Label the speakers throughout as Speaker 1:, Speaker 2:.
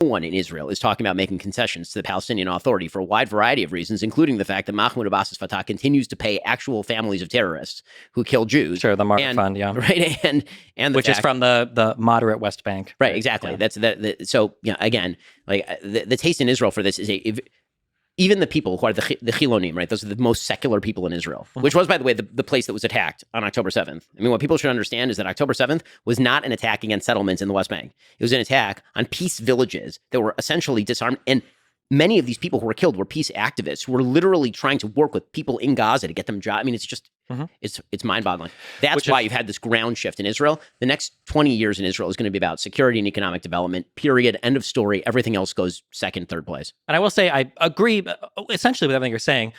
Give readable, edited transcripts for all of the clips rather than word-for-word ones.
Speaker 1: one in Israel is talking about making concessions to the Palestinian Authority for a wide variety of reasons, including the fact that Mahmoud Abbas's Fatah continues to pay actual families of terrorists who kill Jews.
Speaker 2: Sure, the Martyr Fund, yeah,
Speaker 1: right, and
Speaker 2: which is from the moderate West Bank,
Speaker 1: right? Exactly. Yeah. That's that. So yeah, again, like the taste in Israel for this is even the people who are the Chilonim, right? Those are the most secular people in Israel, which was, by the way, the place that was attacked on October 7th. I mean, what people should understand is that October 7th was not an attack against settlements in the West Bank. It was an attack on peace villages that were essentially disarmed. And many of these people who were killed were peace activists who were literally trying to work with people in Gaza to get them jobs. I mean, it's just, it's mind-boggling. That's why you've had this ground shift in Israel. The next 20 years in Israel is going to be about security and economic development, period, end of story. Everything else goes second, third place.
Speaker 2: And I will say, I agree essentially with everything you're saying.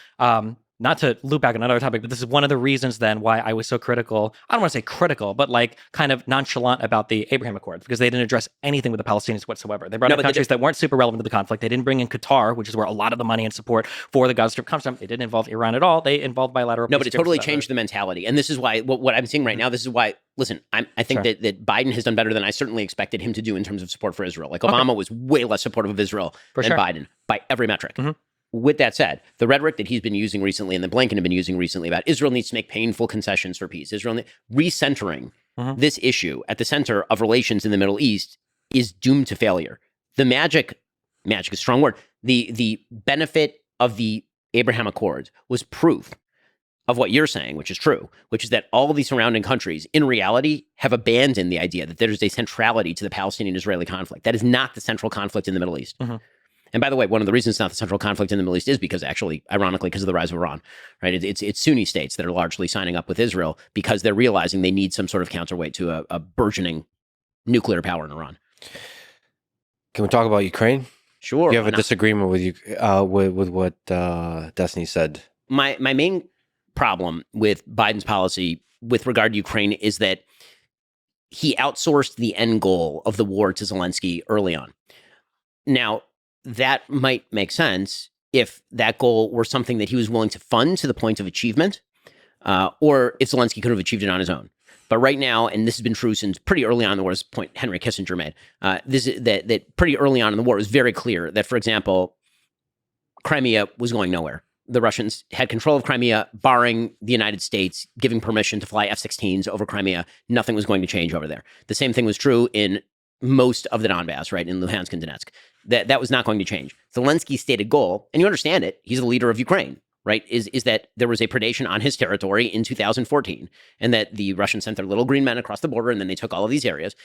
Speaker 2: Not to loop back on another topic, but this is one of the reasons then why I was so critical. I don't want to say critical, but like kind of nonchalant about the Abraham Accords, because they didn't address anything with the Palestinians whatsoever. They brought in countries that weren't super relevant to the conflict. They didn't bring in Qatar, which is where a lot of the money and support for the Gaza Strip comes from. They didn't involve Iran at all. They involved bilateral.
Speaker 1: No, but it totally changed the mentality. And this is why what I'm seeing right now, this is why, listen, I think that Biden has done better than I certainly expected him to do in terms of support for Israel. Like Obama was way less supportive of Israel than Biden by every metric. With that said, the rhetoric that he's been using recently and that Blinken have been using recently about Israel needs to make painful concessions for peace, recentering this issue at the center of relations in the Middle East is doomed to failure. The magic is a strong word. The benefit of the Abraham Accords was proof of what you're saying, which is true, which is that all of these surrounding countries in reality have abandoned the idea that there's a centrality to the Palestinian-Israeli conflict. That is not the central conflict in the Middle East. And by the way, one of the reasons it's not the central conflict in the Middle East is because actually, ironically, because of the rise of Iran, right? It's Sunni states that are largely signing up with Israel because they're realizing they need some sort of counterweight to a burgeoning nuclear power in Iran.
Speaker 3: Can we talk about Ukraine?
Speaker 1: Sure.
Speaker 3: Do you have a disagreement with you with what Destiny said?
Speaker 1: My main problem with Biden's policy with regard to Ukraine is that he outsourced the end goal of the war to Zelensky early on. Now, that might make sense if that goal were something that he was willing to fund to the point of achievement, or if Zelensky could have achieved it on his own. But right now, and this has been true since pretty early on in the war, this point Henry Kissinger made, that pretty early on in the war, it was very clear that, for example, Crimea was going nowhere. The Russians had control of Crimea, barring the United States giving permission to fly F-16s over Crimea. Nothing was going to change over there. The same thing was true in most of the Donbass, right, in Luhansk and Donetsk. That was not going to change. Zelensky's stated goal, and you understand it, he's the leader of Ukraine, right, is that there was a predation on his territory in 2014, and that the Russians sent their little green men across the border, and then they took all of these areas.